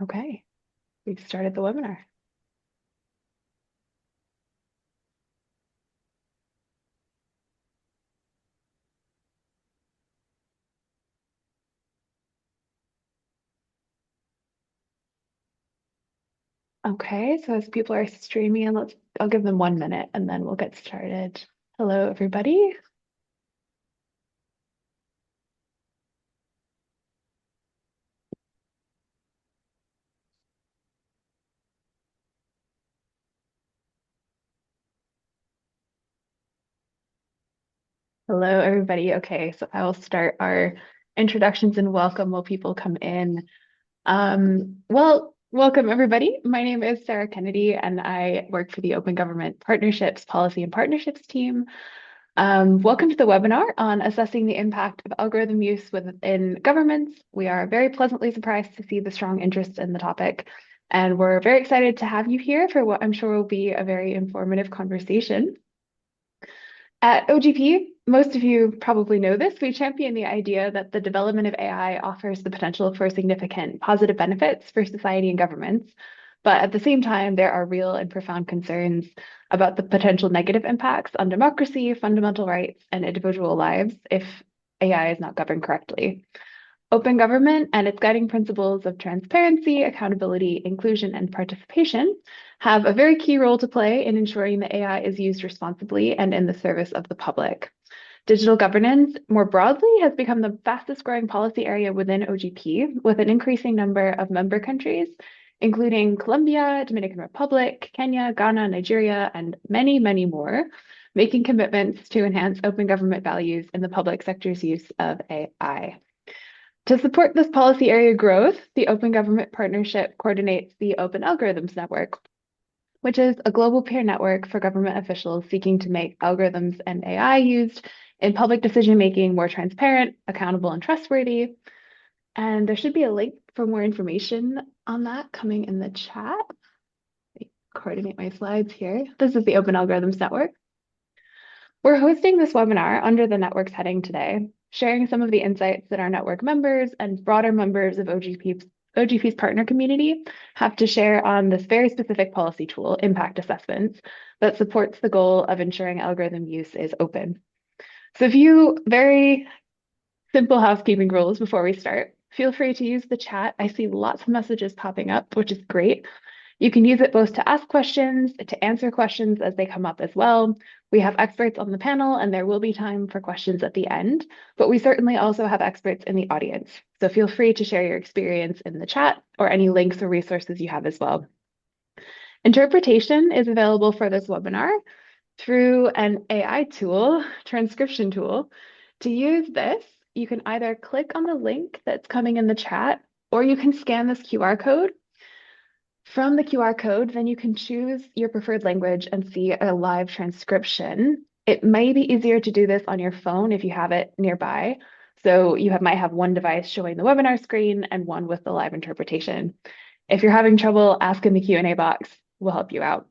Okay, we've started the webinar. Okay, so as people are streaming in, I'll give them 1 minute and then we'll get started. Hello, everybody. Hello, everybody. Okay, so I will start our introductions and welcome while people come in. Welcome everybody. My name is Sarah Kennedy and I work for the Open Government Partnerships Policy and Partnerships team. Welcome to the webinar on assessing the impact of algorithm use within governments. We are very pleasantly surprised to see the strong interest in the topic, and we're very excited to have you here for what I'm sure will be a very informative conversation. At OGP, most of you probably know this, we champion the idea that the development of AI offers the potential for significant positive benefits for society and governments. But at the same time, there are real and profound concerns about the potential negative impacts on democracy, fundamental rights, and individual lives if AI is not governed correctly. Open government and its guiding principles of transparency, accountability, inclusion, and participation have a very key role to play in ensuring that AI is used responsibly and in the service of the public. Digital governance, more broadly, has become the fastest growing policy area within OGP, with an increasing number of member countries, including Colombia, Dominican Republic, Kenya, Ghana, Nigeria, and many, many more, making commitments to enhance open government values in the public sector's use of AI. To support this policy area growth, the Open Government Partnership coordinates the Open Algorithms Network, which is a global peer network for government officials seeking to make algorithms and AI used in public decision-making more transparent, accountable, and trustworthy. And there should be a link for more information on that coming in the chat. Let me coordinate my slides here. This is the Open Algorithms Network. We're hosting this webinar under the network's heading today, sharing some of the insights that our network members and broader members of OGP's partner community have to share on this very specific policy tool, impact assessments, that supports the goal of ensuring algorithm use is open. So a few very simple housekeeping rules before we start. Feel free to use the chat. I see lots of messages popping up, which is great. You can use it both to ask questions, to answer questions as they come up as well. We have experts on the panel and there will be time for questions at the end, but we certainly also have experts in the audience. So feel free to share your experience in the chat or any links or resources you have as well. Interpretation is available for this webinar through an AI tool, transcription tool. To use this, you can either click on the link that's coming in the chat, or you can scan this QR code. From the QR code, then you can choose your preferred language and see a live transcription. It may be easier to do this on your phone if you have it nearby. So you might have one device showing the webinar screen and one with the live interpretation. If you're having trouble, ask in the Q&A box. We'll help you out.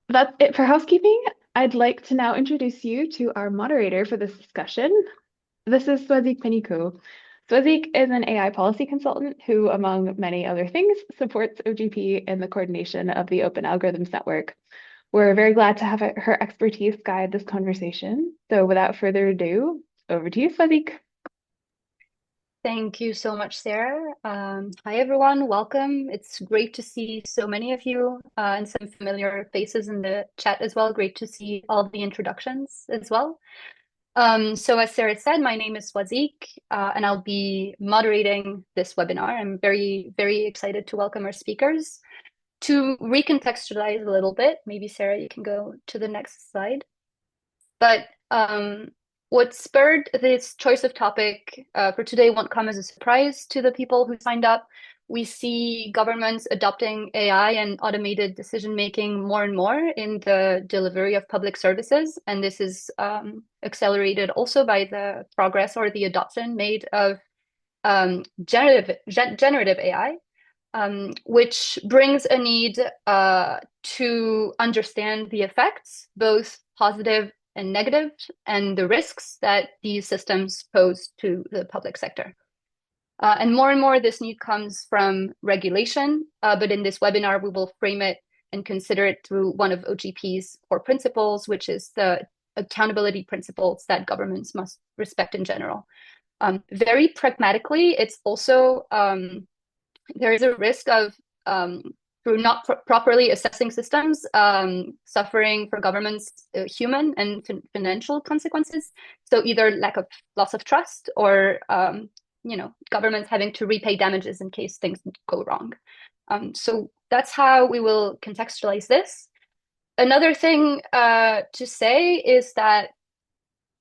That's it for housekeeping. I'd like to now introduce you to our moderator for this discussion. This is Swazik Peniku. Swazik is an AI policy consultant who, among many other things, supports OGP in the coordination of the Open Algorithms Network. We're very glad to have her expertise guide this conversation. So without further ado, over to you, Swazik. Thank you so much, Sarah. Hi, everyone. Welcome. It's great to see so many of you and some familiar faces in the chat as well. Great to see all the introductions as well. So as Sarah said, my name is Swazik, and I'll be moderating this webinar. I'm very, very excited to welcome our speakers. To recontextualize a little bit, maybe Sarah, you can go to the next slide. But what spurred this choice of topic for today won't come as a surprise to the people who signed up. We see governments adopting AI and automated decision-making more and more in the delivery of public services. And this is accelerated also by the progress or the adoption made of generative AI, which brings a need to understand the effects, both positive and negative, and the risks that these systems pose to the public sector. And more this need comes from regulation, but in this webinar, we will frame it and consider it through one of OGP's core principles, which is the accountability principles that governments must respect in general. Very pragmatically, it's also there is a risk of through not properly assessing systems, suffering for governments human and financial consequences. So either loss of trust or governments having to repay damages in case things go wrong. So that's how we will contextualize this. Another thing to say is that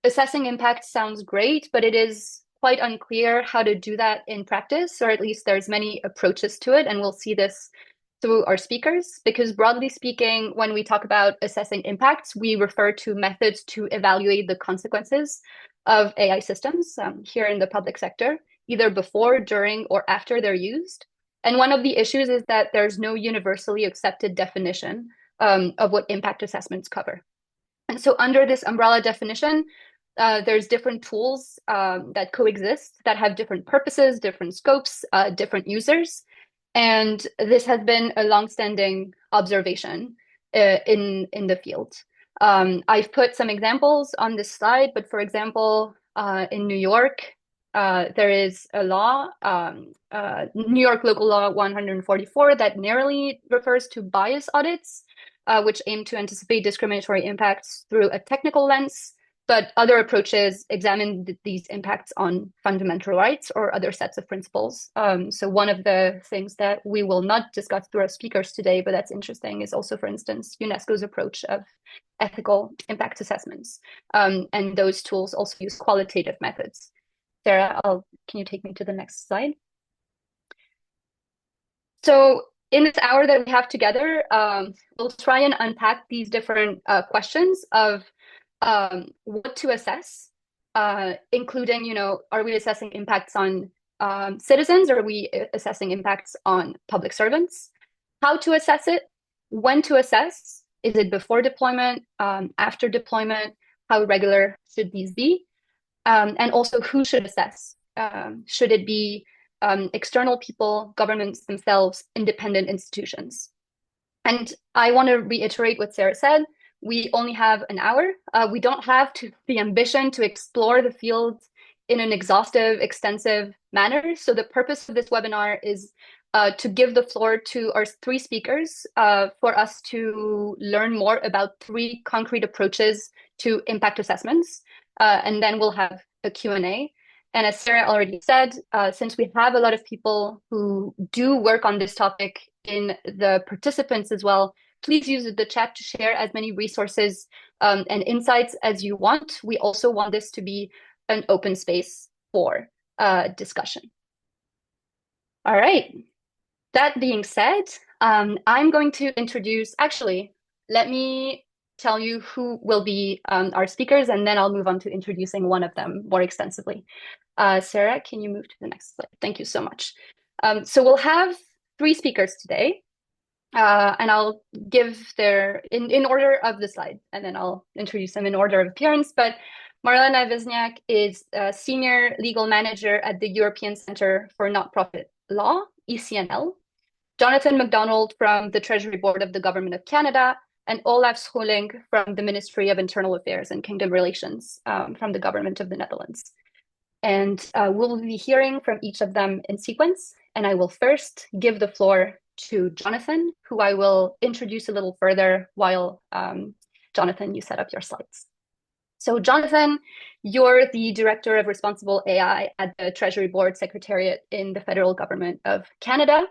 assessing impact sounds great, but it is quite unclear how to do that in practice, or at least there's many approaches to it, and we'll see this through our speakers, because broadly speaking, when we talk about assessing impacts, we refer to methods to evaluate the consequences of AI systems here in the public sector, either before, during, or after they're used. And one of the issues is that there's no universally accepted definition of what impact assessments cover. And so under this umbrella definition, there's different tools that coexist that have different purposes, different scopes, different users. And this has been a longstanding observation in the field. I've put some examples on this slide, but for example, in New York, there is a law, New York Local Law 144, that narrowly refers to bias audits, which aim to anticipate discriminatory impacts through a technical lens. But other approaches examine these impacts on fundamental rights or other sets of principles. So one of the things that we will not discuss through our speakers today, but that's interesting, is also, for instance, UNESCO's approach of ethical impact assessments. And those tools also use qualitative methods. Sarah, can you take me to the next slide? So in this hour that we have together, we'll try and unpack these different questions of what to assess, including, are we assessing impacts on citizens, or are we assessing impacts on public servants? How to assess it, when to assess, is it before deployment, after deployment, how regular should these be? And also who should assess? Should it be external people, governments themselves, independent institutions? And I want to reiterate what Sarah said. We only have an hour. We don't have the ambition to explore the field in an exhaustive, extensive manner. So the purpose of this webinar is to give the floor to our three speakers for us to learn more about three concrete approaches to impact assessments. And then we'll have a Q&A. And as Sarah already said, since we have a lot of people who do work on this topic in the participants as well, please use the chat to share as many resources and insights as you want. We also want this to be an open space for discussion. All right. That being said, I'm going to introduce, actually, let me tell you who will be our speakers, and then I'll move on to introducing one of them more extensively. Sarah, can you move to the next slide? Thank you so much. So we'll have three speakers today. And I'll give their in order of the slide, and then I'll introduce them in order of appearance. But Marlena Wisniak is a senior legal manager at the European Centre for Not-Profit Law, ECNL. Jonathan MacDonald from the Treasury Board of the Government of Canada, and Olaf Scholing from the Ministry of Internal Affairs and Kingdom Relations from the Government of the Netherlands. And we'll be hearing from each of them in sequence. And I will first give the floor to Jonathan, who I will introduce a little further while, Jonathan, you set up your slides. So Jonathan, you're the Director of Responsible AI at the Treasury Board Secretariat in the Federal Government of Canada.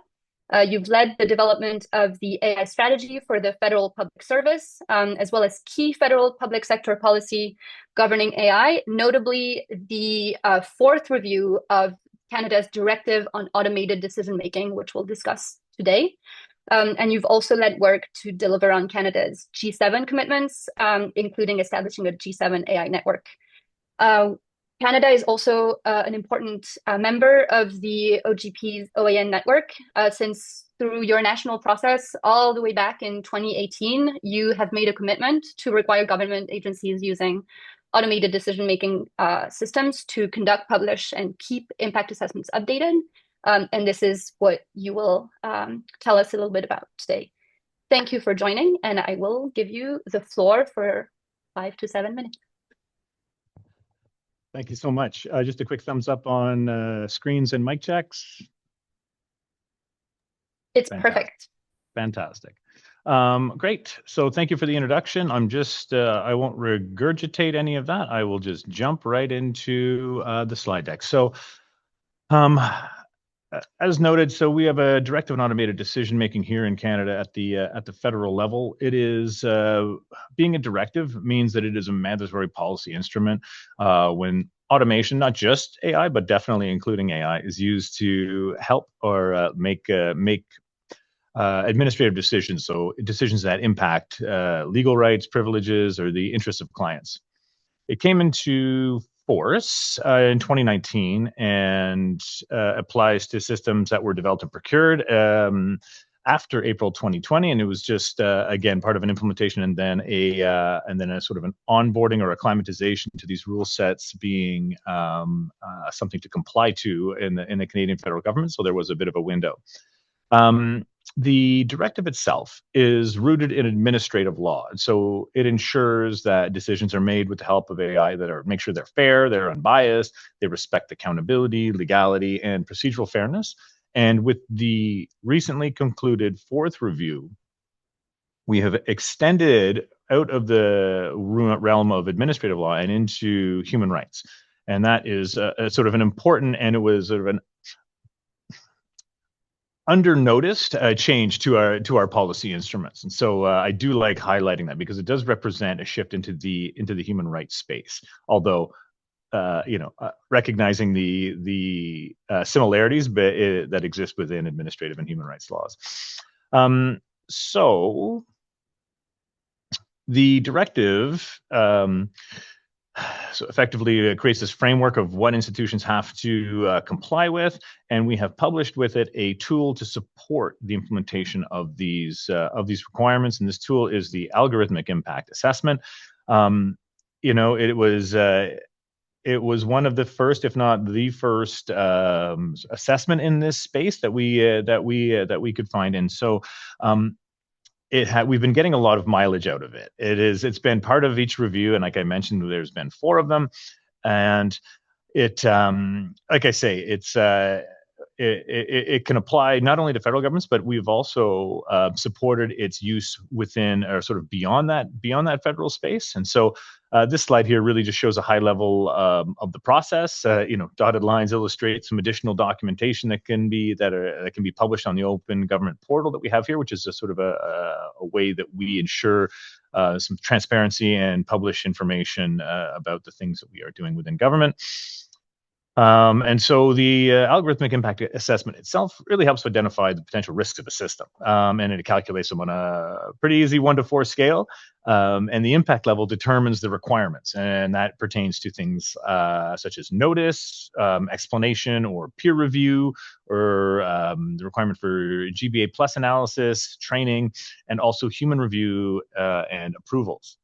You've led the development of the AI strategy for the federal public service, as well as key federal public sector policy governing AI, notably the fourth review of Canada's Directive on Automated Decision-Making, which we'll discuss today. And you've also led work to deliver on Canada's G7 commitments, including establishing a G7 AI network. Canada is also an important member of the OGP's OAN network since through your national process all the way back in 2018, you have made a commitment to require government agencies using automated decision-making systems to conduct, publish, and keep impact assessments updated. And this is what you will tell us a little bit about today. Thank you for joining, and I will give you the floor for 5 to 7 minutes. Thank you so much. Just a quick thumbs up on screens and mic checks. It's perfect. Fantastic. Great. So thank you for the introduction. I won't regurgitate any of that. I will just jump right into the slide deck. So as noted, so we have a directive on automated decision making here in Canada at the federal level. It is being a directive means that it is a mandatory policy instrument when automation, not just AI, but definitely including AI, is used to help or make administrative decisions, so decisions that impact legal rights, privileges, or the interests of clients. It came into force in 2019 and applies to systems that were developed and procured after April 2020, and it was just again part of an implementation and then a sort of an onboarding or acclimatization to these rule sets being something to comply to in the Canadian federal government. So there was a bit of a window. The directive itself is rooted in administrative law. And so it ensures that decisions are made with the help of AI make sure they're fair, they're unbiased, they respect accountability, legality, and procedural fairness. And with the recently concluded fourth review, we have extended out of the realm of administrative law and into human rights. And that is a sort of an important, and it was sort of an under-noticed change to our policy instruments. And so I do like highlighting that because it does represent a shift into the human rights space. Although, recognizing the similarities that exist within administrative and human rights laws. So the directive so effectively creates this framework of what institutions have to comply with, and we have published with it a tool to support the implementation of these requirements. And this tool is the algorithmic impact assessment. It was one of the first, if not the first, assessment in this space that we could find. And so we've been getting a lot of mileage out of it. It's been part of each review, and like I mentioned, there's been 4 of them, and it like I say, it can apply not only to federal governments, but we've also supported its use within or sort of beyond that federal space. And so this slide here really just shows a high level of the process. Dotted lines illustrate some additional documentation that can be published on the open government portal that we have here, which is a sort of a way that we ensure some transparency and publish information about the things that we are doing within government. And so the algorithmic impact assessment itself really helps to identify the potential risks of a system. And it calculates them on a pretty easy 1 to 4 scale. And the impact level determines the requirements. And that pertains to things such as notice, explanation, or peer review, or the requirement for GBA plus analysis, training, and also human review and approvals.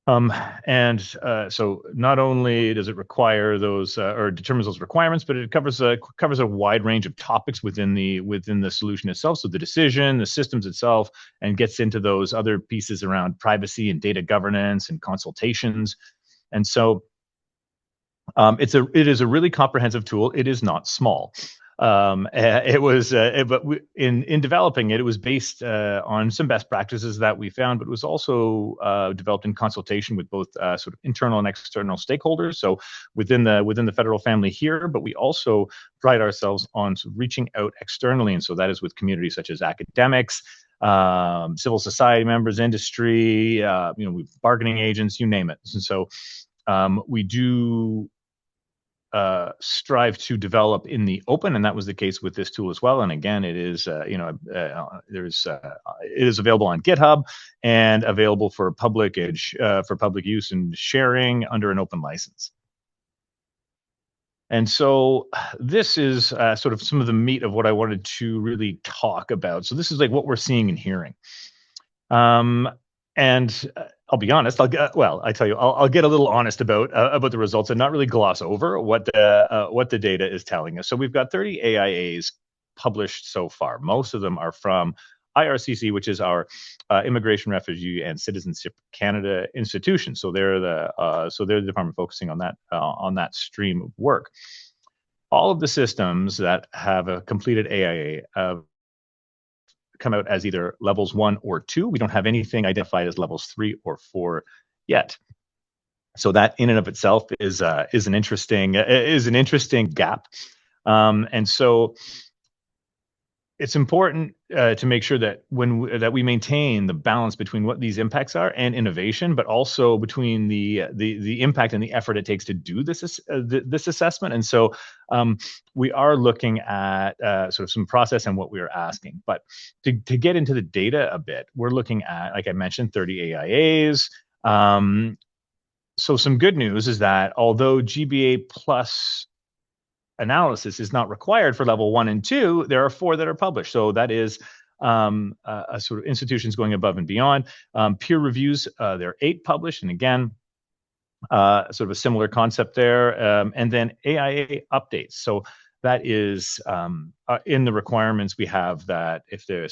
So not only does it require those or determines those requirements, but it covers a wide range of topics within the solution itself. So the decision, the systems itself, and gets into those other pieces around privacy and data governance and consultations. And so it is a really comprehensive tool. It is not small. In developing it, it was based on some best practices that we found, but it was also developed in consultation with both sort of internal and external stakeholders. So within the federal family here, but we also pride ourselves on reaching out externally, and so that is with communities such as academics, civil society members, industry, bargaining agents, you name it. And so we do strive to develop in the open, and that was the case with this tool as well. And again, it is it is available on GitHub and available for public use and sharing under an open license. And so this is sort of some of the meat of what I wanted to really talk about. So this is like what we're seeing and hearing. And I'll be honest. I tell you, I'll get a little honest about the results and not really gloss over what the data is telling us. So we've got 30 AIAs published so far. Most of them are from IRCC, which is our Immigration, Refugee, and Citizenship Canada institution. So they're the department focusing on that stream of work. All of the systems that have a completed AIA come out as either levels 1 or 2. We don't have anything identified as levels 3 or 4 yet. So that in and of itself is an interesting gap, and so it's important to make sure that that we maintain the balance between what these impacts are and innovation, but also between the impact and the effort it takes to do this assessment. And so we are looking at sort of some process and what we are asking. But to get into the data a bit, we're looking at, like I mentioned, 30 AIAs. So some good news is that although GBA plus analysis is not required for level 1 and 2, there are 4 that are published. So that is a sort of institutions going above and beyond. Peer reviews, there are 8 published, and again, sort of a similar concept there. And then AIA updates. So that is in the requirements we have that if the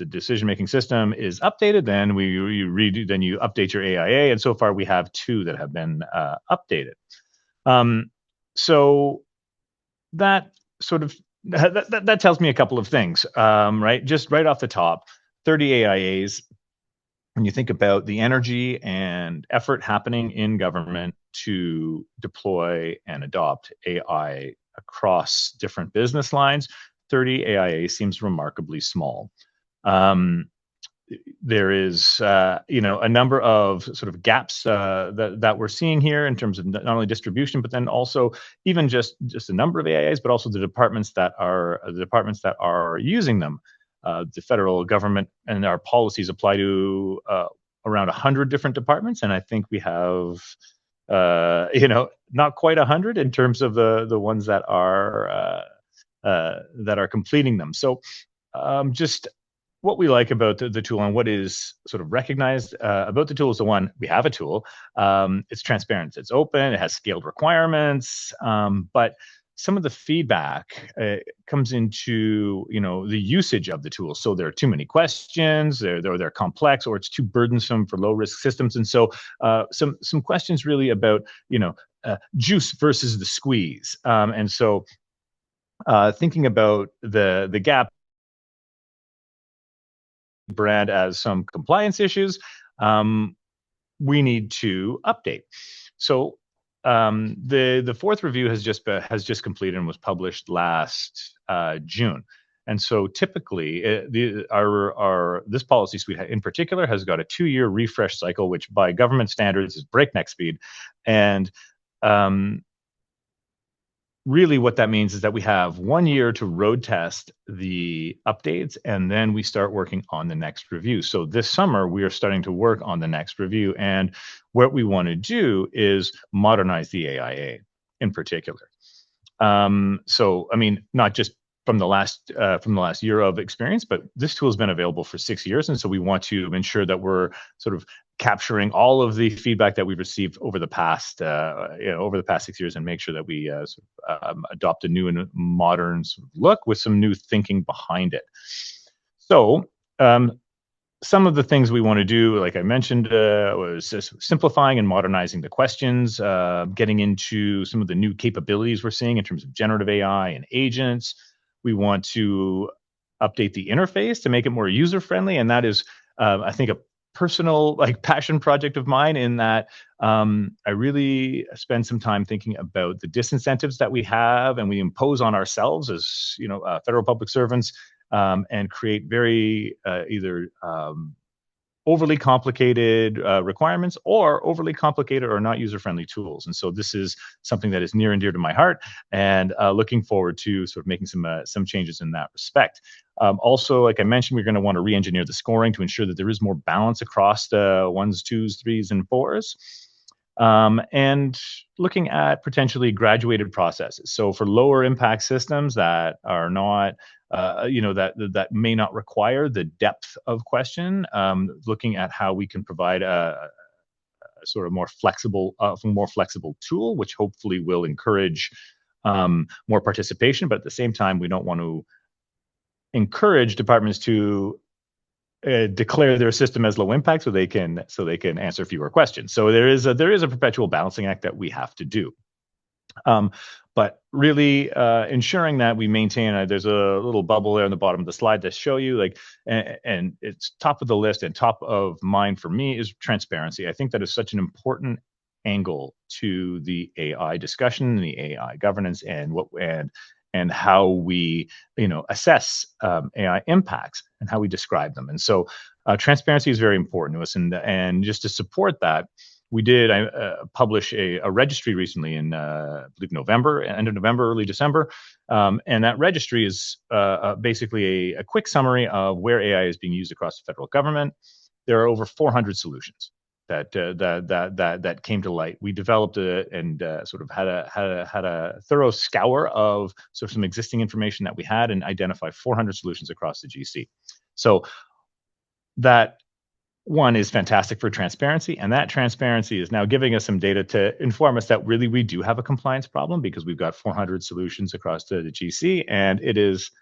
decision-making system is updated, then you update your AIA. And so far we have 2 that have been updated. So that sort of that tells me a couple of things, right? Just right off the top, 30 AIAs. When you think about the energy and effort happening in government to deploy and adopt AI across different business lines, 30 AIA seems remarkably small. There is, a number of sort of gaps that we're seeing here in terms of not only distribution, but then also even just a number of AIAs, but also the departments that are using them. The federal government and our policies apply to around 100 different departments, and I think we have, not quite 100 in terms of the ones that are completing them. So, just what we like about the tool and what is sort of recognized about the tool is we have a tool. It's transparent, it's open, it has scaled requirements, but some of the feedback comes into the usage of the tool. So there are too many questions, they're complex, or it's too burdensome for low risk systems. And so some questions really about juice versus the squeeze. And so thinking about the gap brand as some compliance issues, we need to update. So the 4th review has just completed and was published last June. And so typically this policy suite in particular has got a 2-year refresh cycle, which by government standards is breakneck speed. And really what that means is that we have 1 year to road test the updates, and then we start working on the next review. So this summer, we are starting to work on the next review. And what we want to do is modernize the AIA in particular. So, I mean, not just from the last year of experience, but this tool has been available for 6 years. And so we want to ensure that we're sort of capturing all of the feedback that we've received over the past 6 years and make sure that we adopt a new and modern sort of look with some new thinking behind it. So some of the things we want to do, like I mentioned, was just simplifying and modernizing the questions, getting into some of the new capabilities we're seeing in terms of generative AI and agents. We want to update the interface to make it more user-friendly, and that is, I think, a personal passion project of mine, in that I really spend some time thinking about the disincentives that we have and we impose on ourselves as federal public servants, and create very either overly complicated requirements or overly complicated or not user-friendly tools. And so this is something that is near and dear to my heart, and looking forward to sort of making some changes in that respect. Also, like I mentioned, we're going to want to re-engineer the scoring to ensure that there is more balance across the 1s, 2s, 3s, and 4s. and looking at potentially graduated processes. So for lower impact systems that are not, that may not require the depth of question, looking at how we can provide a sort of more flexible tool, which hopefully will encourage more participation. But at the same time, we don't want to encourage departments to declare their system as low impact so they can answer fewer questions. So there is a perpetual balancing act that we have to do. But really ensuring that we maintain, there's a little bubble there on the bottom of the slide to show you, like, and it's top of the list and top of mind for me is transparency. I think that is such an important angle to the AI discussion, the AI governance, and how we assess AI impacts and how we describe them. And so transparency is very important to us. And just to support that, we did publish a registry recently in, I believe, November, end of November, early December. And that registry is basically a quick summary of where AI is being used across the federal government. There are over 400 solutions that came to light. We developed and sort of had a thorough scour of sort of some existing information that we had and identified 400 solutions across the GC. So that one is fantastic for transparency, and that transparency is now giving us some data to inform us that really we do have a compliance problem because we've got 400 solutions across the GC, and it is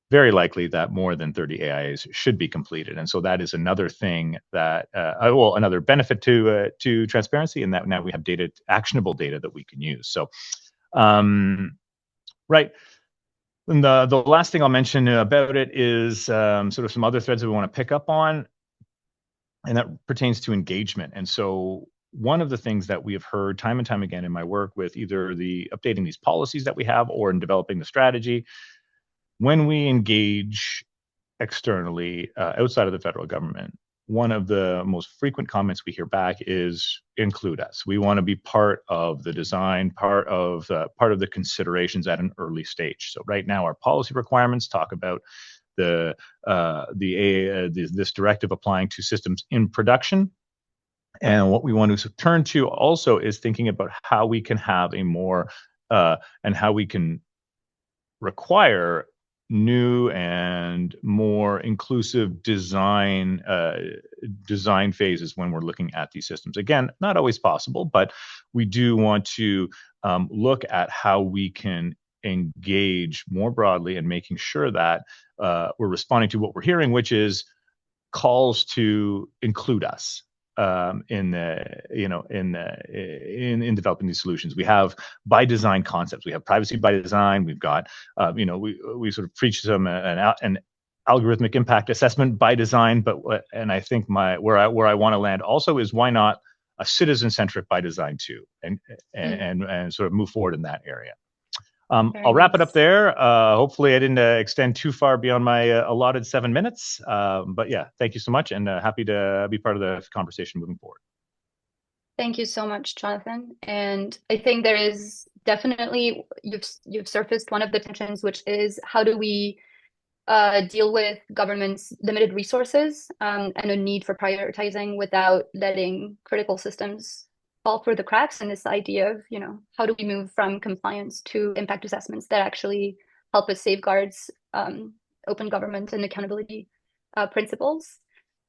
very likely that more than 30 AIs should be completed. And so that is another thing that, another benefit to transparency, and that now we have data, actionable data that we can use. So, right. And the last thing I'll mention about it is sort of some other threads that we want to pick up on, and that pertains to engagement. And so one of the things that we have heard time and time again in my work with either the updating these policies that we have or in developing the strategy, when we engage externally outside of the federal government, one of the most frequent comments we hear back is include us. We want to be part of the design, part of the considerations at an early stage. So right now, our policy requirements talk about this directive applying to systems in production. And what we want to turn to also is thinking about how we can have a more and how we can require new and more inclusive design phases when we're looking at these systems. Again, not always possible, but we do want to look at how we can engage more broadly and making sure that we're responding to what we're hearing, which is calls to include us in developing these solutions. We have by design concepts. We have privacy by design. We've got we sort of preach an algorithmic impact assessment by design. And I think where I want to land also is why not a citizen centric by design too, and sort of move forward in that area. I'll wrap it up there. Hopefully I didn't extend too far beyond my allotted 7 minutes. But yeah, thank you so much, and happy to be part of the conversation moving forward. Thank you so much, Jonathan. And I think there is definitely, you've surfaced one of the tensions, which is how do we deal with government's limited resources and a need for prioritizing without letting critical systems fall through the cracks, and this idea of, how do we move from compliance to impact assessments that actually help us safeguards open government and accountability principles.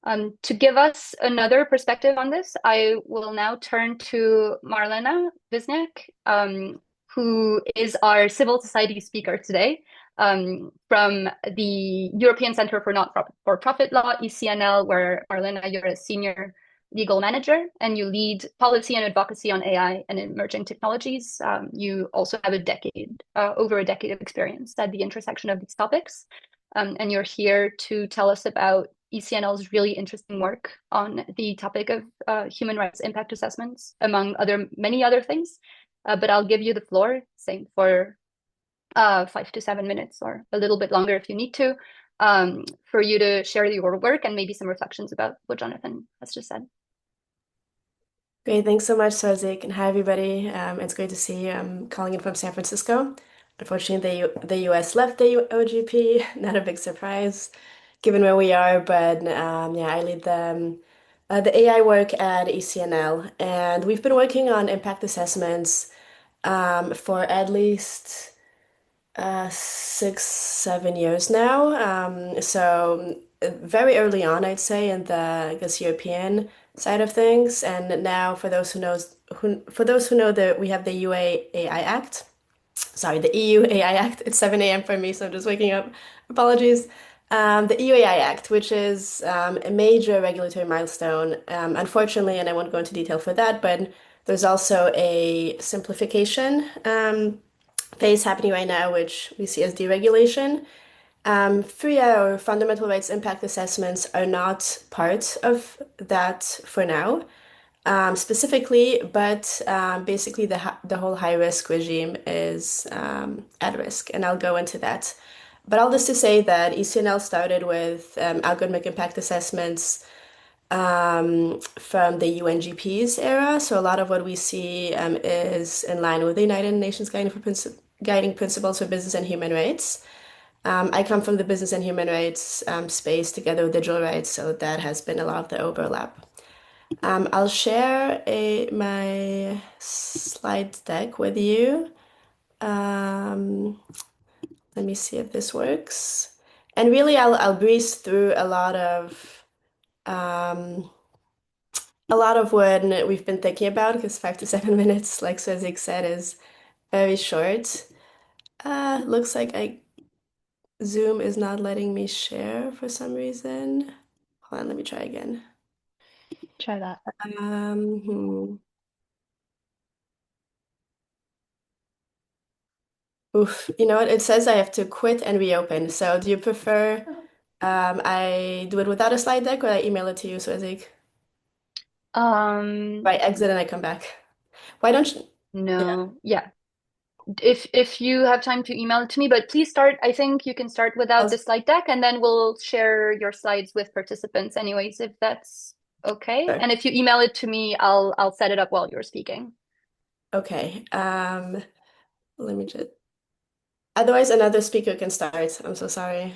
To give us another perspective on this, I will now turn to Marlena Wisniak, who is our civil society speaker today, from the European Center for Not-for-Profit Law, ECNL, where Marlena, you're a senior legal manager, and you lead policy and advocacy on AI and emerging technologies. You also have over a decade of experience at the intersection of these topics. And you're here to tell us about ECNL's really interesting work on the topic of human rights impact assessments, among many other things. But I'll give you the floor, same for 5 to 7 minutes, or a little bit longer if you need to, for you to share your work and maybe some reflections about what Jonathan has just said. Great, thanks so much, Sozik, and hi everybody. It's great to see you. I'm calling in from San Francisco. Unfortunately, the US left the OGP, not a big surprise given where we are, but yeah, I lead the the AI work at ECNL, and we've been working on impact assessments for at least 6, 7 years now. Very early on, I'd say, in the I guess European side of things. And now, for those who know that we have the UA AI Act. Sorry, the EU AI Act. It's 7 a.m. for me, so I'm just waking up. Apologies. The EU AI Act, which is a major regulatory milestone, unfortunately, and I won't go into detail for that, but there's also a simplification phase happening right now, which we see as deregulation. FRIA or fundamental rights impact assessments are not part of that for now, specifically, but basically the whole high risk regime is at risk, and I'll go into that. But all this to say that ECNL started with algorithmic impact assessments from the UNGP's era. So a lot of what we see is in line with the United Nations guiding principles for business and human rights. I come from the business and human rights space together with digital rights, so that has been a lot of the overlap. I'll share my slide deck with you. Let me see if this works. And really, I'll breeze through um, a lot of what we've been thinking about because 5 to 7 minutes, like Swazik said, is very short. Looks like Zoom is not letting me share for some reason. Hold on, let me try again. Try that. Oof, you know what? It says I have to quit and reopen. So do you prefer I do it without a slide deck or I email it to you, Swazik? I exit and I come back. Why don't you? No, yeah. If you have time to email it to me, but please start. I think you can start without the slide deck, and then we'll share your slides with participants anyways, if that's okay. Sure. And if you email it to me, I'll set it up while you're speaking. Okay. Let me just. Otherwise, another speaker can start. I'm so sorry.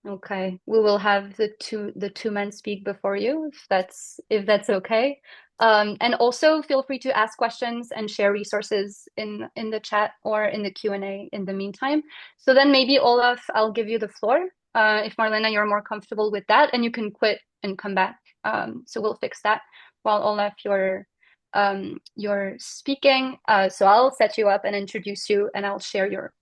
Okay, we will have the two men speak before you, if that's okay. And also feel free to ask questions and share resources in the chat or in the Q&A in the meantime. So then maybe Olaf, I'll give you the floor. If Marlena, you're more comfortable with that, and you can quit and come back. So we'll fix that while Olaf, you're speaking. So I'll set you up and introduce you, and I'll share your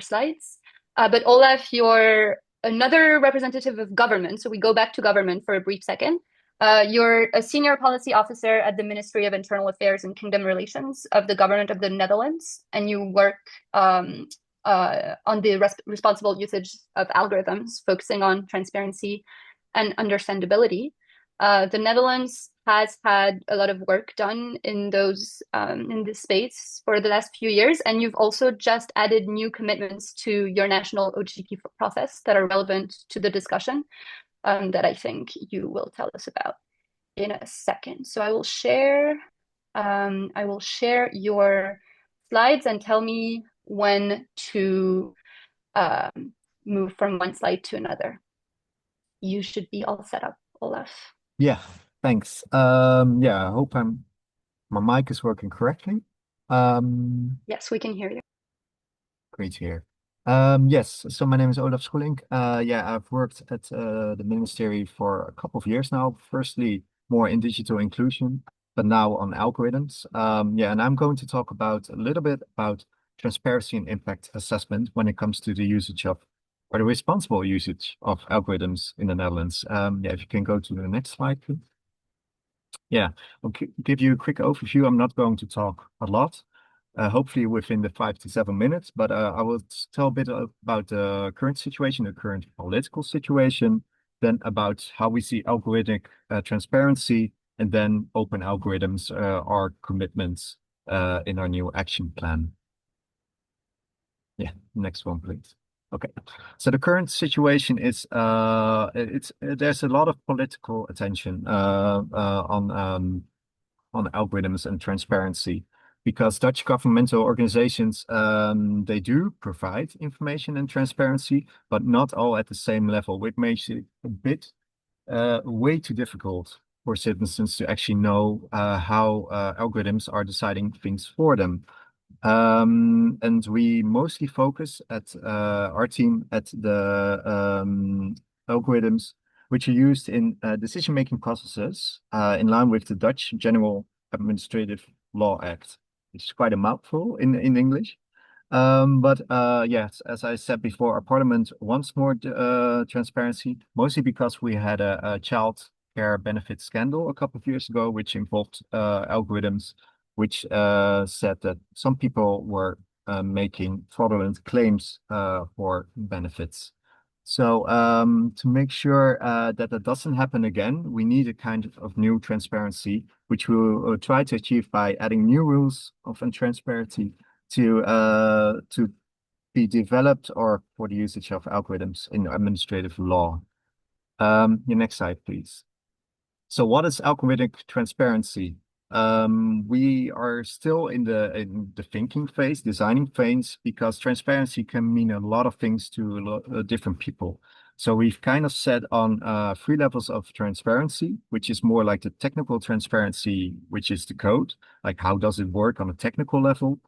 slides. But Olaf, you're another representative of government. So we go back to government for a brief second. You're a senior policy officer at the Ministry of Internal Affairs and Kingdom Relations of the government of the Netherlands, and you work on the responsible usage of algorithms, focusing on transparency and understandability. The Netherlands has had a lot of work done in this space for the last few years, and you've also just added new commitments to your national OGP process that are relevant to the discussion that I think you will tell us about in a second. So I will share your slides and tell me when to move from one slide to another. You should be all set up, Olaf. Yeah, thanks. Yeah, I hope my mic is working correctly. Yes, we can hear you. Great to hear. Yes, so my name is Olaf Schoelink. Yeah, I've worked at the ministry for a couple of years now. Firstly, more in digital inclusion, but now on algorithms. Yeah, and I'm going to talk a little bit about transparency and impact assessment when it comes to the usage of, or the responsible usage of algorithms in the Netherlands. Yeah, if you can go to the next slide, please. Yeah, I'll give you a quick overview. I'm not going to talk a lot, hopefully within the 5 to 7 minutes, but I will tell a bit about the current situation, the current political situation, then about how we see algorithmic transparency, and then open algorithms, our commitments in our new action plan. Yeah, next one, please. Okay, so the current situation is there's a lot of political attention on algorithms and transparency, because Dutch governmental organizations they do provide information and transparency, but not all at the same level, which makes it a bit way too difficult for citizens to actually know how algorithms are deciding things for them. And we mostly focus at our team at the algorithms which are used in decision-making processes in line with the Dutch General Administrative Law Act, which is quite a mouthful in English. But yes, as I said before, our parliament wants more transparency, mostly because we had a child care benefit scandal a couple of years ago, which involved algorithms, which said that some people were making fraudulent claims for benefits. So to make sure that that doesn't happen again, we need a kind of new transparency, which we'll try to achieve by adding new rules of transparency to be developed or for the usage of algorithms in administrative law. Your next slide, please. So what is algorithmic transparency? We are still in the thinking phase, designing phase, because transparency can mean a lot of things to different people. So we've kind of set on 3 levels of transparency, which is more like the technical transparency, which is the code, like how does it work on a technical level.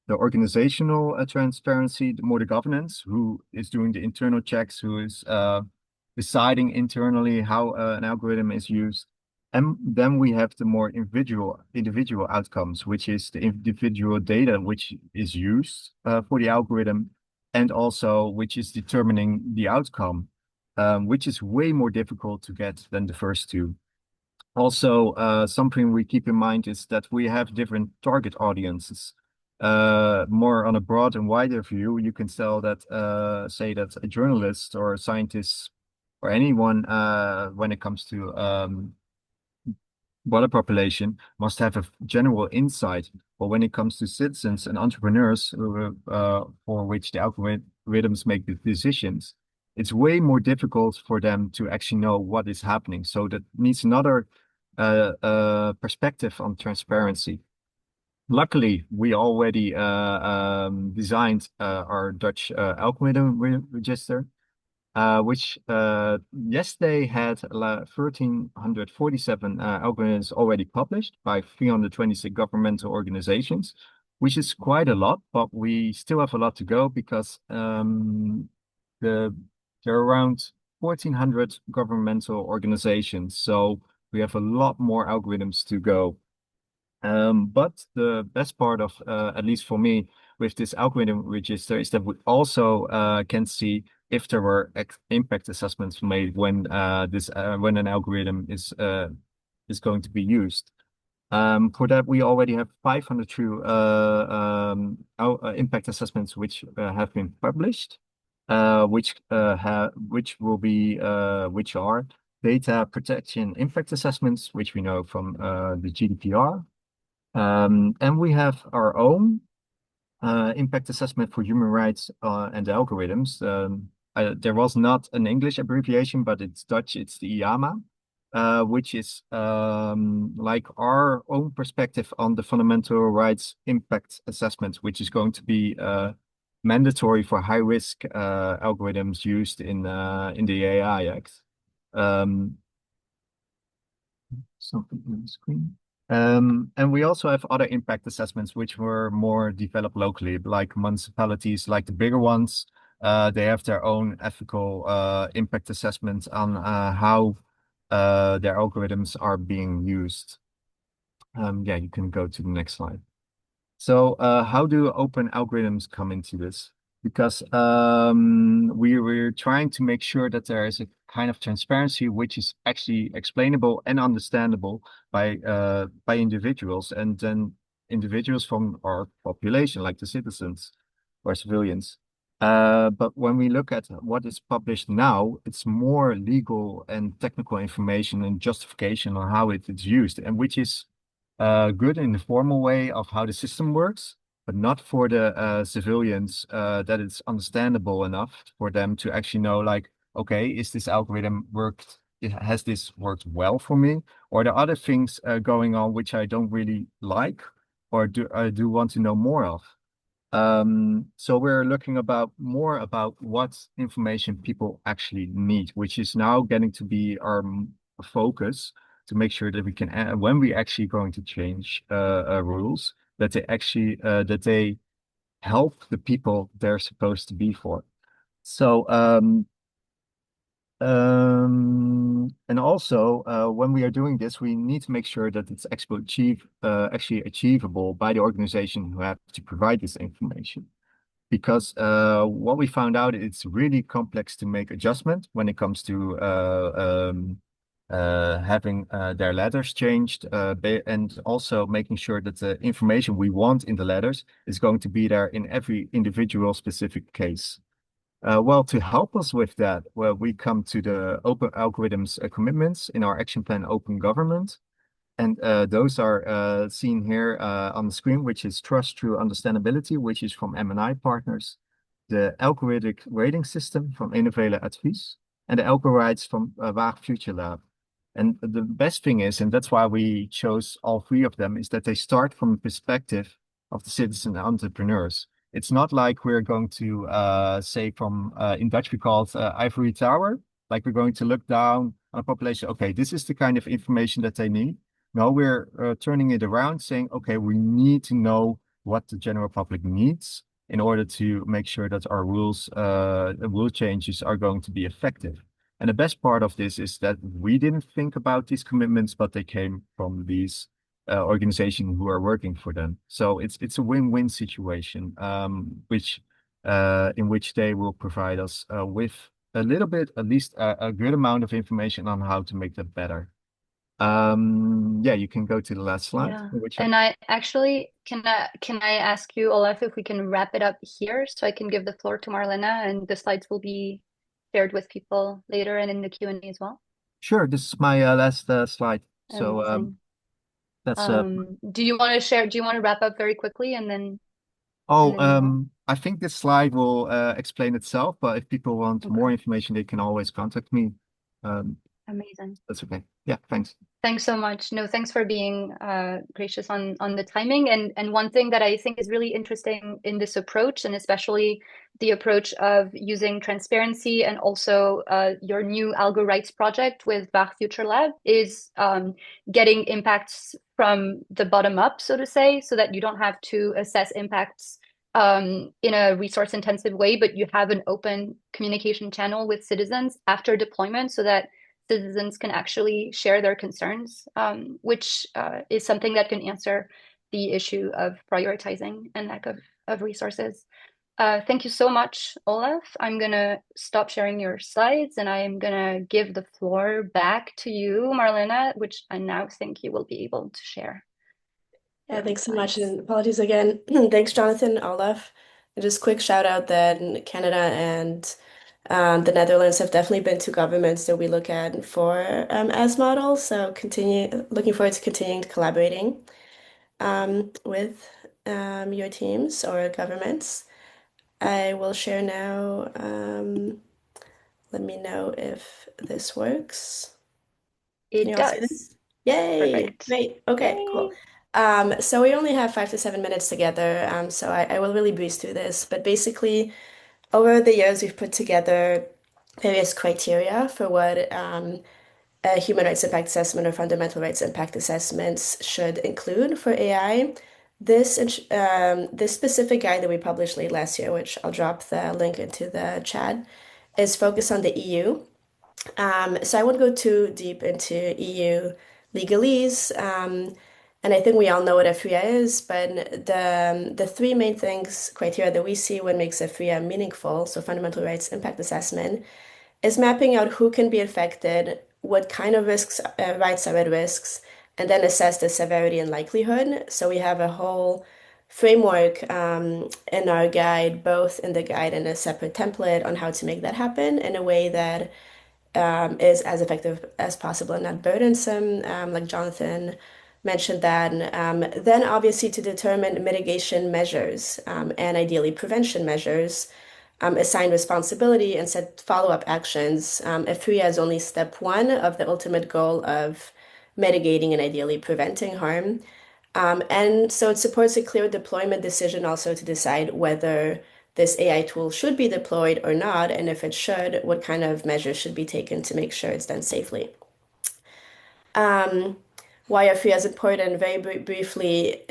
The organizational transparency, the more the governance, who is doing the internal checks, who is deciding internally how an algorithm is used. And then we have the more individual outcomes, which is the individual data which is used for the algorithm, and also which is determining the outcome, which is way more difficult to get than the first two. Also, something we keep in mind is that we have different target audiences. More on a broad and wider view, you can say that a journalist or a scientist or anyone when it comes to broader population must have a general insight. But when it comes to citizens and entrepreneurs for which the algorithms make the decisions, it's way more difficult for them to actually know what is happening. So that needs another perspective on transparency. Luckily, we already designed our Dutch algorithm register, which yesterday had 1,347 algorithms already published by 326 governmental organizations, which is quite a lot, but we still have a lot to go because there are around 1,400 governmental organizations, so we have a lot more algorithms to go. But the best part of, at least for me, with this algorithm register is that we also can see if there were impact assessments made when when an algorithm is going to be used. For that, we already have 500 true impact assessments which have been published, which are data protection impact assessments, which we know from the GDPR. And we have our own impact assessment for human rights and algorithms. There was not an English abbreviation, but it's Dutch. It's the IAMA, which is like our own perspective on the fundamental rights impact assessment, which is going to be mandatory for high-risk algorithms used in the AI Act. Something on the screen. And we also have other impact assessments which were more developed locally, like municipalities, like the bigger ones. They have their own ethical impact assessments on how their algorithms are being used. Yeah, you can go to the next slide. So how do open algorithms come into this? Because we're trying to make sure that there is a kind of transparency which is actually explainable and understandable by individuals, and then individuals from our population, like the citizens or civilians. But when we look at what is published now, it's more legal and technical information and justification on how it is used, and which is good in the formal way of how the system works, but not for the civilians that it's understandable enough for them to actually know, like, okay, is this algorithm worked? Has this worked well for me? Or are there other things going on which I don't really like, or I do want to know more of? So we're looking more about what information people actually need, which is now getting to be our focus. to make sure that we can, when we actually going to change rules, that they help the people they're supposed to be for. So, and also, when we are doing this, we need to make sure that it's actually achievable by the organization who have to provide this information. Because what we found out, it's really complex to make adjustment when it comes to having their letters changed, and also making sure that the information we want in the letters is going to be there in every individual specific case. Well, to help us with that, well, we come to the open algorithms commitments in our action plan, Open Government. And those are seen here on the screen, which is trust through understandability, which is from M&I partners, the algorithmic rating system from Innovele Advies, and the algo rights from Waag Future Lab. And the best thing is, and that's why we chose all three of them, is that they start from the perspective of the citizen entrepreneurs. It's not like we're going to say from, in Dutch we call it ivory tower, like we're going to look down on a population. Okay, this is the kind of information that they need. No, we're turning it around, saying, okay, we need to know what the general public needs in order to make sure that our rule changes are going to be effective. And the best part of this is that we didn't think about these commitments, but they came from these organizations who are working for them. So it's a win-win situation, in which they will provide us with a little bit, at least a good amount of information on how to make that better. Yeah, you can go to the last slide. Yeah. Which And I actually can I ask you, Olaf, if we can wrap it up here so I can give the floor to Marlena, and the slides will be shared with people later and in the Q&A as well. Sure, this is my last slide. So Amazing. that's Do you want to wrap up very quickly and then I think this slide will explain itself, but if people want more Okay. information, they can always contact me. Amazing. That's okay. Yeah, thanks. Thanks so much. No, thanks for being gracious on the timing. And one thing that I think is really interesting in this approach, and especially the approach of using transparency and also your new algo rights project with Waag Future Lab, is getting impacts from the bottom up, so to say, so that you don't have to assess impacts in a resource intensive way, but you have an open communication channel with citizens after deployment so that citizens can actually share their concerns, which is something that can answer the issue of prioritizing and lack of resources. Thank you so much, Olaf. I'm going to stop sharing your slides and I'm going to give the floor back to you, Marlena, which I now think you will be able to share. Yeah, thanks so much, and apologies again. Thanks, Jonathan, Olaf. And just quick shout out that Canada and the Netherlands have definitely been two governments that we look at for as models. So looking forward to continuing collaborating with your teams or governments. I will share now. Let me know if this works. Can you all see this? Yay! Perfect. Great. Okay, Yay. cool. So we only have 5 to 7 minutes together, so I will really breeze through this. But basically, over the years, we've put together various criteria for what a human rights impact assessment or fundamental rights impact assessments should include for AI. This specific guide that we published late last year, which I'll drop the link into the chat, is focused on the EU. So I won't go too deep into EU legalese. And I think we all know what a FRIA is, but the three main criteria that we see what makes a FRIA meaningful, so fundamental rights impact assessment, is mapping out who can be affected, what kind of rights are at risks, and then assess the severity and likelihood. So we have a whole framework in our guide, both in the guide and a separate template on how to make that happen in a way that is as effective as possible and not burdensome, like Jonathan mentioned that. Then obviously to determine mitigation measures and ideally prevention measures, assign responsibility and set follow-up actions. FRIA is only step one of the ultimate goal of mitigating and ideally preventing harm. And so it supports a clear deployment decision also to decide whether this AI tool should be deployed or not, and if it should, what kind of measures should be taken to make sure it's done safely. Why are FRIA is important? Very briefly,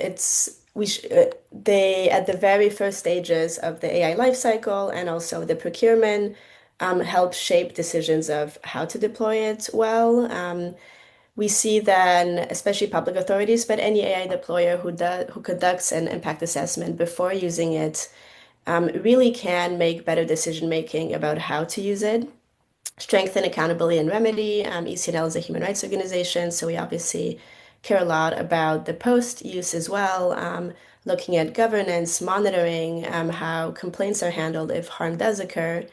they at the very first stages of the AI lifecycle and also the procurement help shape decisions of how to deploy it well. We see then, especially public authorities, but any AI deployer who conducts an impact assessment before using it really can make better decision making about how to use it. Strengthen accountability and remedy. ECNL is a human rights organization, so we obviously care a lot about the post use as well, looking at governance, monitoring, how complaints are handled if harm does occur,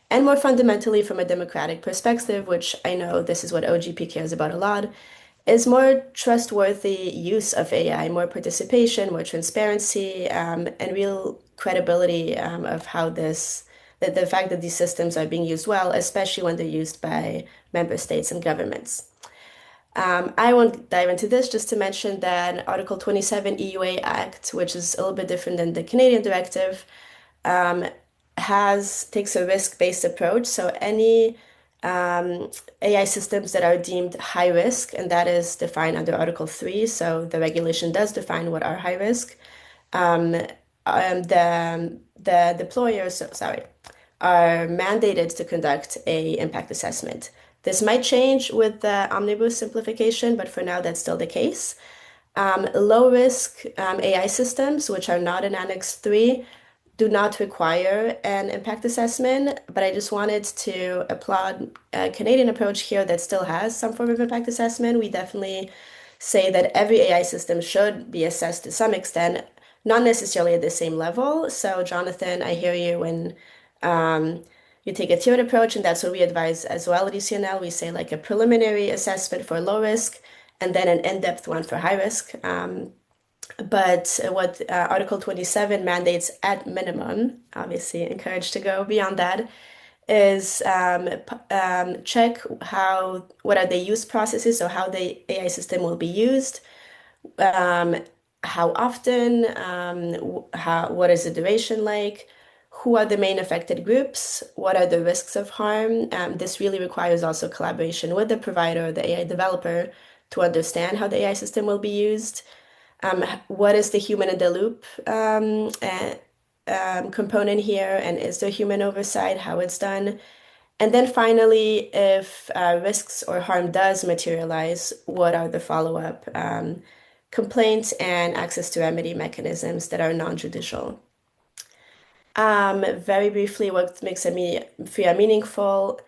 and more fundamentally, from a democratic perspective, which I know this is what OGP cares about a lot, is more trustworthy use of AI, more participation, more transparency, and real credibility of how the fact that these systems are being used well, especially when they're used by member states and governments. I won't dive into this, just to mention that Article 27 EUA Act, which is a little bit different than the Canadian directive, takes a risk-based approach. So any AI systems that are deemed high risk, and that is defined under Article 3, so the regulation does define what are high risk. The deployers, are mandated to conduct a impact assessment. This might change with the omnibus simplification, but for now that's still the case. Low risk AI systems, which are not in Annex 3, do not require an impact assessment, but I just wanted to applaud a Canadian approach here that still has some form of impact assessment. We definitely say that every AI system should be assessed to some extent, not necessarily at the same level. So, Jonathan, I hear you when you take a tiered approach, and that's what we advise as well at ECNL. We say like a preliminary assessment for low risk and then an in-depth one for high risk. But what Article 27 mandates at minimum, obviously encouraged to go beyond that, is check what are the use processes, so how the AI system will be used, how often, what is the duration like, who are the main affected groups, what are the risks of harm. This really requires also collaboration with the provider, the AI developer, to understand how the AI system will be used. What is the human in the loop component here, and is there human oversight, how it's done? And then finally, if risks or harm does materialize, what are the follow-up complaints and access to remedy mechanisms that are non-judicial? Very briefly, what makes FRIA meaningful?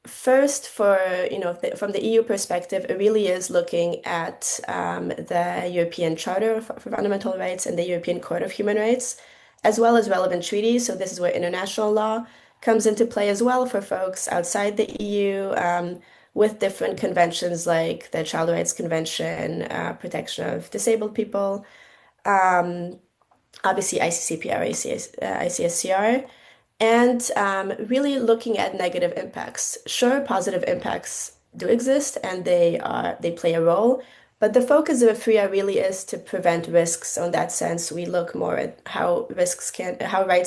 First, from the EU perspective, it really is looking at the European Charter for Fundamental Rights and the European Court of Human Rights, as well as relevant treaties. So this is where international law comes into play as well for folks outside the EU, with different conventions like the Child Rights Convention, protection of disabled people, obviously ICCPR, ICSCR, and really looking at negative impacts. Sure, positive impacts do exist and they play a role, but the focus of FRIA really is to prevent risks. So in that sense, we look more at how rights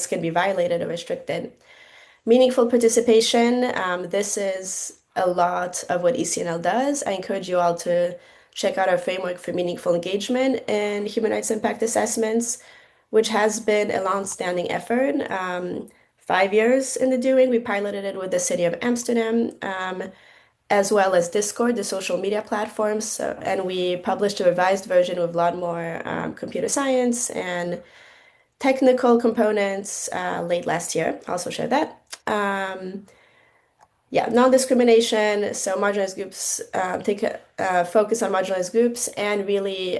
can be violated or restricted. Meaningful participation. This is a lot of what ECNL does. I encourage you all to check out our framework for meaningful engagement in human rights impact assessments, which has been a long-standing effort. 5 years in the doing. We piloted it with the city of Amsterdam, as well as Discord, the social media platforms. And we published a revised version with a lot more computer science and technical components late last year. Also share that. Yeah, non-discrimination. So marginalized groups, take a focus on marginalized groups and really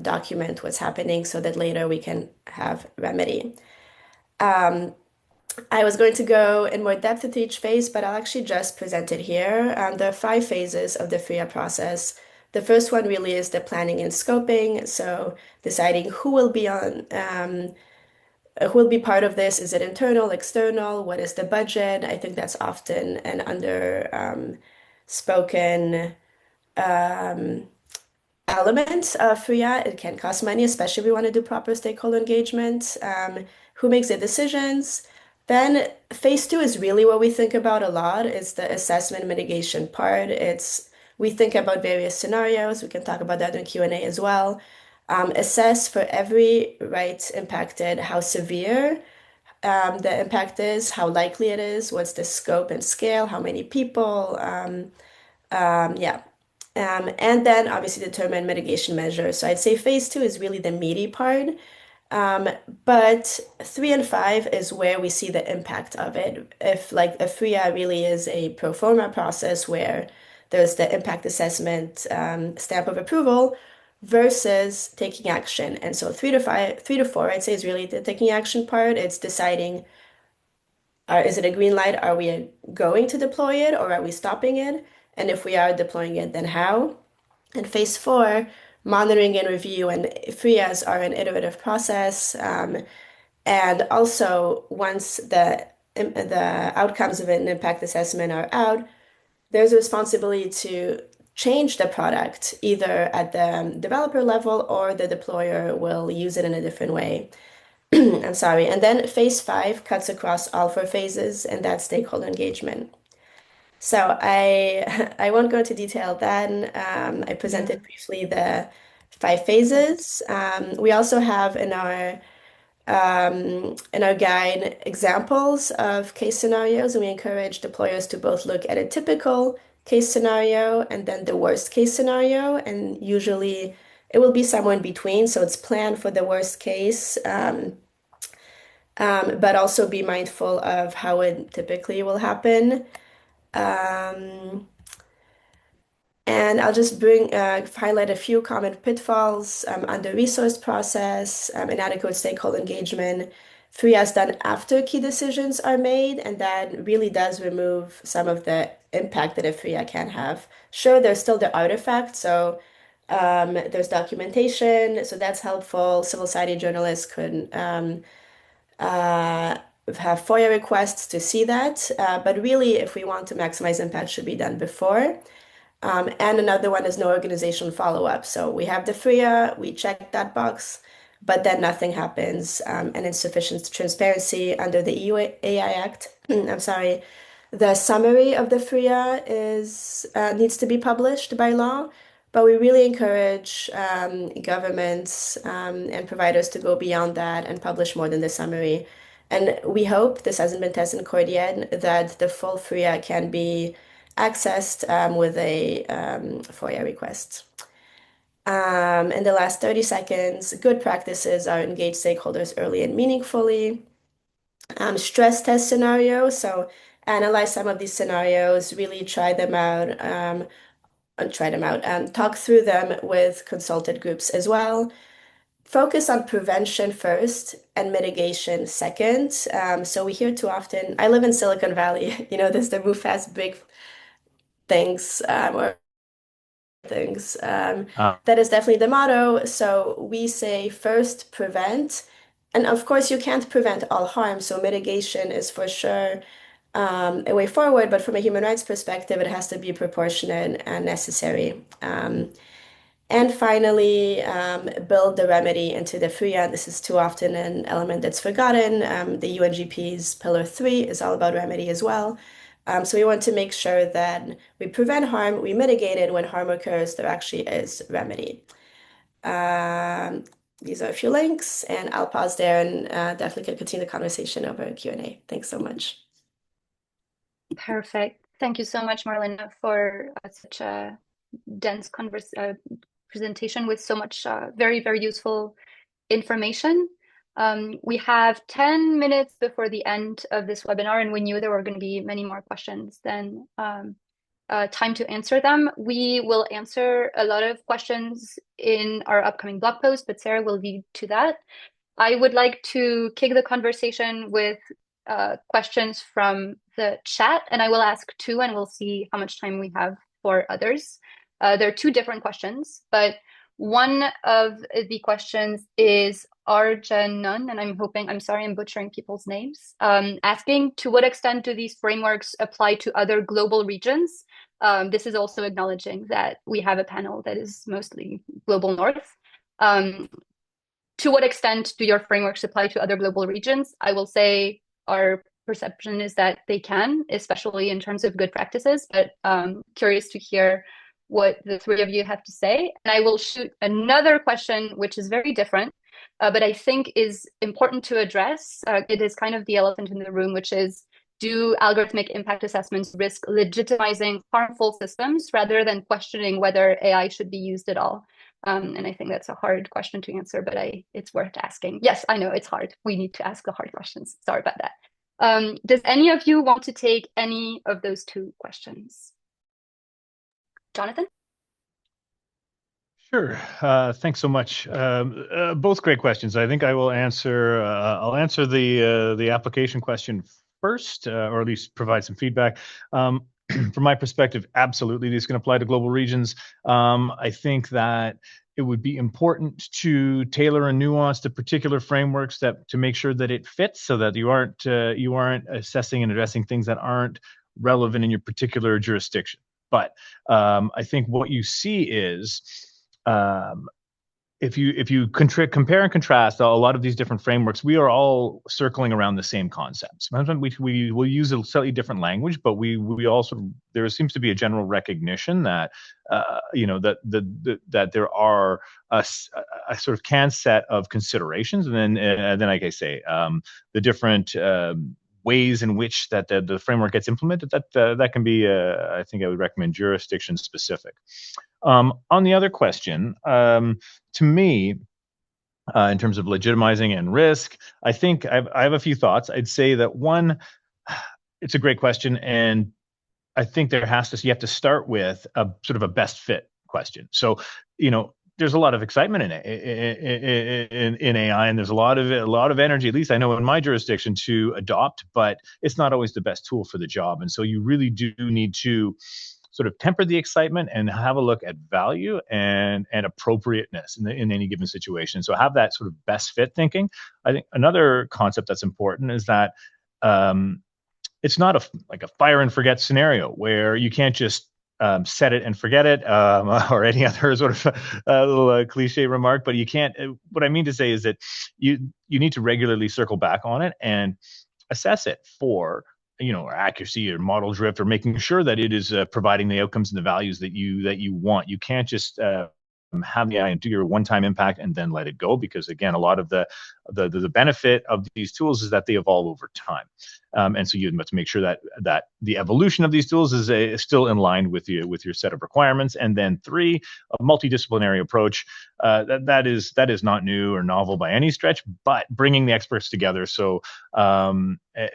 document what's happening so that later we can have remedy. I was going to go in more depth into each phase, but I'll actually just present it here. There are 5 phases of the FRIA process. The first one really is the planning and scoping. So deciding who will be part of this. Is it internal, external? What is the budget? I think that's often an spoken element of FRIA. It can cost money, especially if we want to do proper stakeholder engagement. Who makes the decisions? Then phase 2 is really what we think about a lot. It's the assessment mitigation part. It's We think about various scenarios. We can talk about that in Q&A as well. Assess for every right impacted how severe the impact is, how likely it is, what's the scope and scale, how many people, yeah. And then obviously determine mitigation measures. So I'd say phase 2 is really the meaty part. But 3 and 5 is where we see the impact of it. If like a FRIA really is a pro forma process where there's the impact assessment stamp of approval versus taking action. And so 3 to 4, I'd say is really the taking action part. It's deciding, is it a green light? Are we going to deploy it or are we stopping it? And if we are deploying it, then how? And phase 4, monitoring and review, and FRIAs are an iterative process. And also, once the outcomes of an impact assessment are out, there's a responsibility to change the product either at the developer level or the deployer will use it in a different way. I'm sorry. And then phase 5 cuts across all 4 phases, and that's stakeholder engagement. So I won't go into detail then. I presented briefly the 5 phases. We also have in our guide examples of case scenarios, and we encourage deployers to both look at a typical case scenario and then the worst case scenario, and usually it will be somewhere in between. So it's planned for the worst case, but also be mindful of how it typically will happen. And I'll just highlight a few common pitfalls under resource process, inadequate stakeholder engagement. FRIA is done after key decisions are made, and that really does remove some of the impact that a FRIA can have. Sure, there's still the artifact, so there's documentation, so that's helpful. Civil society journalists could have FOIA requests to see that, but really, if we want to maximize impact, should be done before. And another one is no organizational follow-up. So we have the FRIA, we check that box, but then nothing happens, and insufficient transparency under the EU AI Act. I'm sorry. The summary of the FRIA needs to be published by law, but we really encourage governments and providers to go beyond that and publish more than the summary. And we hope, this hasn't been tested in court yet, that the full FRIA can be accessed with a FOIA request. In the last 30 seconds, good practices are engage stakeholders early and meaningfully. Stress test scenarios, so analyze some of these scenarios, really try them out, talk through them with consulted groups as well. Focus on prevention first and mitigation second. So we hear too often, I live in Silicon Valley, there's the move fast, big things or things. That is definitely the motto. So we say first prevent. And of course, you can't prevent all harm. So mitigation is for sure a way forward. But from a human rights perspective, it has to be proportionate and necessary. And finally, build the remedy into the FRIA. This is too often an element that's forgotten. The UNGP's Pillar 3 is all about remedy as well. So we want to make sure that we prevent harm, we mitigate it. When harm occurs, there actually is remedy. These are a few links, and I'll pause there and definitely can continue the conversation over Q&A. Thanks so much. Perfect. Thank you so much, Marlena, for such a dense presentation with so much very, very useful information. We have 10 minutes before the end of this webinar, and we knew there were going to be many more questions than time to answer them. We will answer a lot of questions in our upcoming blog post, but Sarah will lead to that. I would like to kick the conversation with questions from the chat, and I will ask 2, and we'll see how much time we have for others. There are 2 different questions, but one of the questions is Arjanan, and I'm sorry, I'm butchering people's names, asking to what extent do these frameworks apply to other global regions? This is also acknowledging that we have a panel that is mostly global north. To what extent do your frameworks apply to other global regions? I will say our perception is that they can, especially in terms of good practices, but curious to hear what the three of you have to say. And I will shoot another question, which is very different, but I think is important to address. It is kind of the elephant in the room, which is, do algorithmic impact assessments risk legitimizing harmful systems rather than questioning whether AI should be used at all? And I think that's a hard question to answer, but it's worth asking. Yes, I know it's hard. We need to ask the hard questions. Sorry about that. Does any of you want to take any of those two questions? Jonathan? Sure. Thanks so much. Both great questions. I think I will answer. I'll answer the application question first, or at least provide some feedback. From my perspective, absolutely, these can apply to global regions. I think that it would be important to tailor and nuance the particular frameworks to make sure that it fits, so that you aren't assessing and addressing things that aren't relevant in your particular jurisdiction. But I think what you see is, if you compare and contrast a lot of these different frameworks, we are all circling around the same concepts. Sometimes we will use a slightly different language, but we also, there seems to be a general recognition that that there are a sort of can set of considerations, and then like I say, the different ways in which that the framework gets implemented, that can be, I think I would recommend jurisdiction specific. On the other question, to me, in terms of legitimizing and risk, I think I have a few thoughts. I'd say that one, it's a great question, and I think you have to start with a sort of a best fit question. So, there's a lot of excitement in AI, and there's a lot of energy, at least I know in my jurisdiction, to adopt, but it's not always the best tool for the job. And so you really do need to sort of temper the excitement and have a look at value and appropriateness in any given situation. So have that sort of best fit thinking. I think another concept that's important is that it's not like a fire and forget scenario where you can't just set it and forget it, or any other sort of little cliche remark. But you can't. What I mean to say is that you need to regularly circle back on it and assess it for accuracy or model drift, or making sure that it is providing the outcomes and the values that you want. You can't just have the AI and do your one-time impact and then let it go, because again, a lot of the benefit of these tools is that they evolve over time, and so you have to make sure that the evolution of these tools is still in line with your set of requirements. And then three, a multidisciplinary approach, that is not new or novel by any stretch, but bringing the experts together, so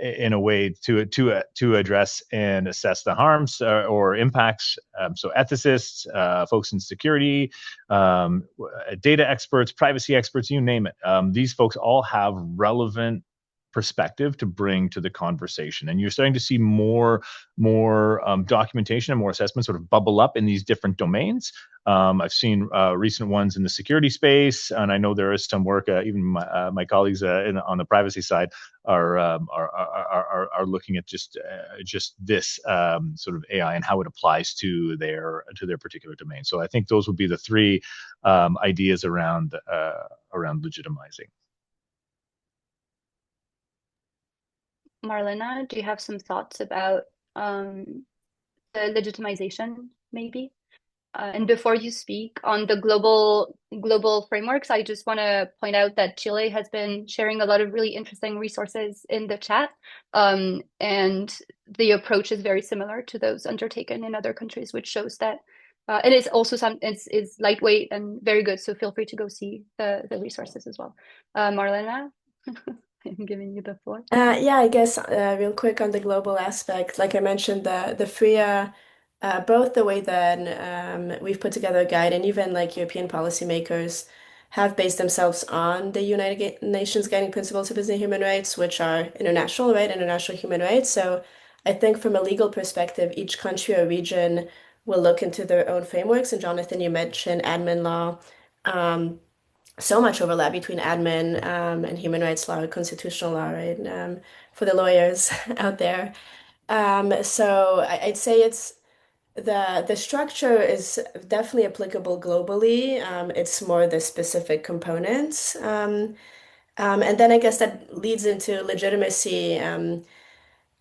in a way to address and assess the harms or impacts. So ethicists, folks in security, data experts, privacy experts, you name it. These folks all have relevant perspective to bring to the conversation, and you're starting to see more documentation and more assessments sort of bubble up in these different domains. I've seen recent ones in the security space, and I know there is some work. Even my colleagues on the privacy side are looking at just this sort of AI and how it applies to their particular domain. So I think those would be the three ideas around legitimizing. Marlena, do you have some thoughts about the legitimization, maybe? And before you speak on the global frameworks, I just want to point out that Chile has been sharing a lot of really interesting resources in the chat, and the approach is very similar to those undertaken in other countries, which shows that, and it's also is lightweight and very good. So feel free to go see the resources as well. Marlena, I'm giving you the floor. Yeah, I guess real quick on the global aspect, like I mentioned, the FRIA, both the way that we've put together a guide, and even like European policymakers have based themselves on the United Nations Guiding Principles of Business and Human Rights, which are international, right? International human rights. So I think from a legal perspective, each country or region will look into their own frameworks. And Jonathan, you mentioned admin law. So much overlap between admin and human rights law, constitutional law, right? For the lawyers out there. So I'd say it's the structure is definitely applicable globally. It's more the specific components. And then I guess that leads into legitimacy.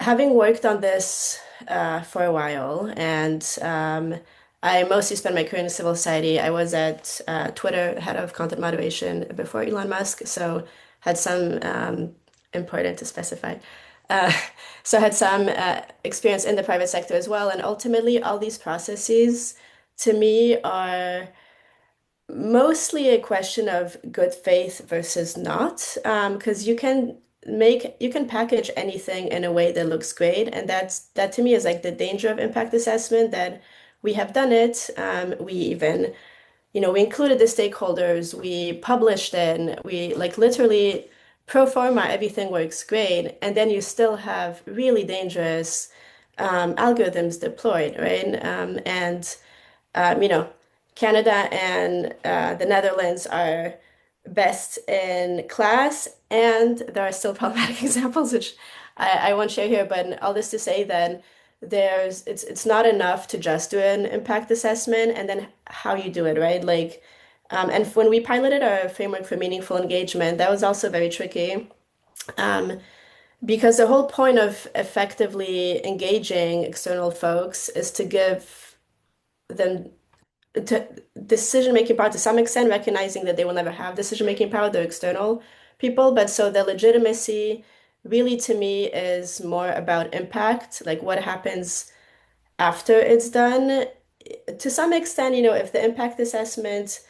Having worked on this for a while, and I mostly spent my career in civil society. I was at Twitter, head of content moderation before Elon Musk, so had some important to specify. Uh, so I had some experience in the private sector as well. And ultimately, all these processes to me are mostly a question of good faith versus not, because you can package anything in a way that looks great, and that to me is like the danger of impact assessment, that we have done it. We even, we included the stakeholders, we published it, we like literally pro forma, everything works great, and then you still have really dangerous algorithms deployed, right? And you know, Canada and the Netherlands are best in class, and there are still problematic examples, which I won't share here. But all this to say that it's not enough to just do an impact assessment, and then how you do it, right? Like, and when we piloted our framework for meaningful engagement, that was also very tricky. Um, because the whole point of effectively engaging external folks is to give them to decision-making power to some extent, recognizing that they will never have decision-making power, they're external people. But so the legitimacy really to me is more about impact, like what happens after it's done. To some extent, if the impact assessment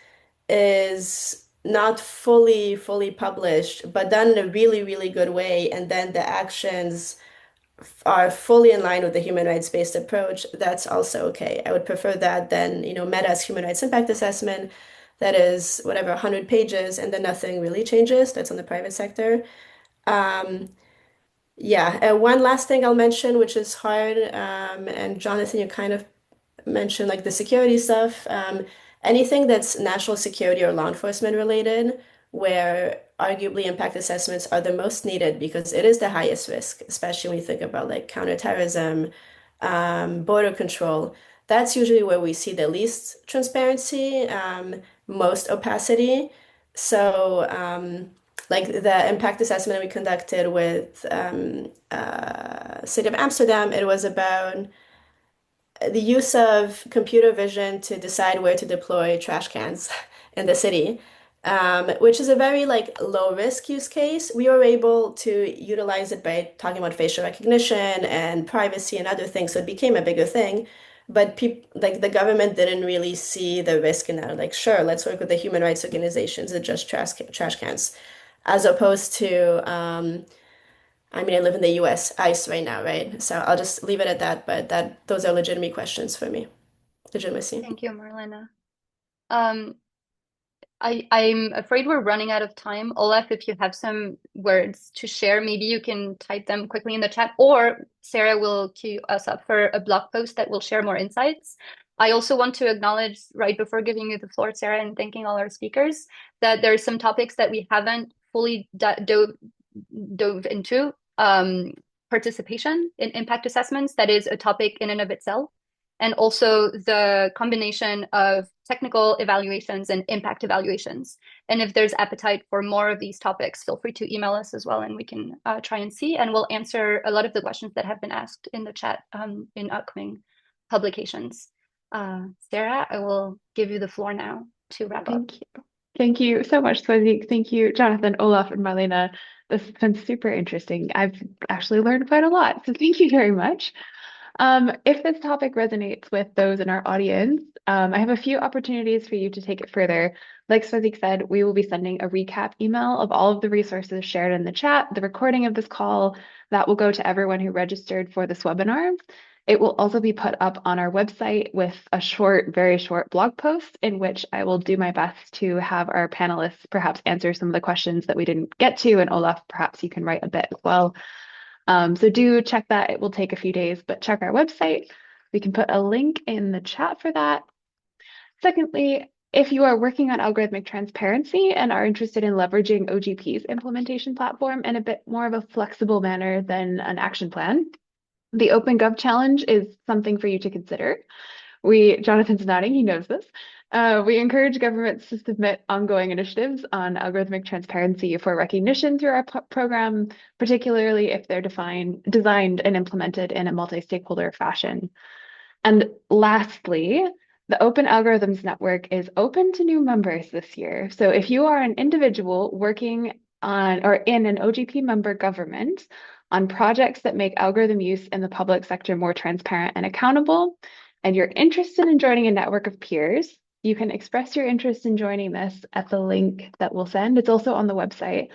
is not fully published, but done in a really, really good way, and then the actions are fully in line with the human rights-based approach, that's also okay. I would prefer that than, Meta's human rights impact assessment that is whatever, 100 pages, and then nothing really changes. That's on the private sector. Um, yeah, and one last thing I'll mention, which is hard, and Jonathan, you kind of mentioned like the security stuff. Anything that's national security or law enforcement related, where arguably impact assessments are the most needed because it is the highest risk, especially when you think about like counterterrorism, border control. That's usually where we see the least transparency, most opacity. So, like the impact assessment we conducted with City of Amsterdam, it was about the use of computer vision to decide where to deploy trash cans in the city, which is a very like low risk use case. We were able to utilize it by talking about facial recognition and privacy and other things, so it became a bigger thing. But people like the government didn't really see the risk in that. Like, sure, let's work with the human rights organizations that just trash cans, as opposed to I mean, I live in the US, ICE right now, right? So I'll just leave it at that, but those are legitimate questions for me. Legitimacy. Thank you, Marlena. I'm afraid we're running out of time. Olaf, if you have some words to share, maybe you can type them quickly in the chat, or Sarah will queue us up for a blog post that will share more insights. I also want to acknowledge, right before giving you the floor, Sarah, and thanking all our speakers, that there are some topics that we haven't fully dove into. Participation in impact assessments, that is a topic in and of itself. And also the combination of technical evaluations and impact evaluations. And if there's appetite for more of these topics, feel free to email us as well, and we can try and see. And we'll answer a lot of the questions that have been asked in the chat in upcoming publications. Sarah, I will give you the floor now to wrap up. Thank you. Thank you so much, Swazik. Thank you, Jonathan, Olaf, and Marlena. This has been super interesting. I've actually learned quite a lot, so thank you very much. If this topic resonates with those in our audience, I have a few opportunities for you to take it further. Like Swazik said, we will be sending a recap email of all of the resources shared in the chat, the recording of this call, that will go to everyone who registered for this webinar. It will also be put up on our website with a short, very short blog post in which I will do my best to have our panelists perhaps answer some of the questions that we didn't get to, and Olaf, perhaps you can write a bit as well. So do check that. It will take a few days, but check our website. We can put a link in the chat for that. Secondly, if you are working on algorithmic transparency and are interested in leveraging OGP's implementation platform in a bit more of a flexible manner than an action plan, the OpenGov Challenge is something for you to consider. Jonathan's nodding, he knows this. We encourage governments to submit ongoing initiatives on algorithmic transparency for recognition through our program, particularly if they're designed and implemented in a multi-stakeholder fashion. And lastly, The Open Algorithms Network is open to new members this year. So if you are an individual working on or in an OGP member government on projects that make algorithm use in the public sector more transparent and accountable, and you're interested in joining a network of peers, you can express your interest in joining this at the link that we'll send. It's also on the website,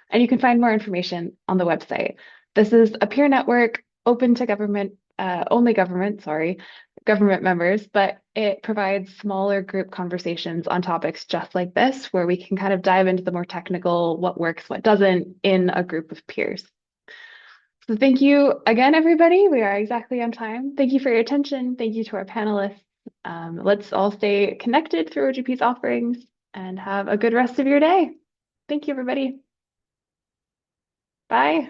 and you can find more information on the website. This is a peer network open to government, only government, sorry, government members, but it provides smaller group conversations on topics just like this, where we can kind of dive into the more technical, what works, what doesn't, in a group of peers. So thank you again, everybody. We are exactly on time. Thank you for your attention. Thank you to our panelists. Let's all stay connected through OGP's offerings and have a good rest of your day. Thank you, everybody. Bye.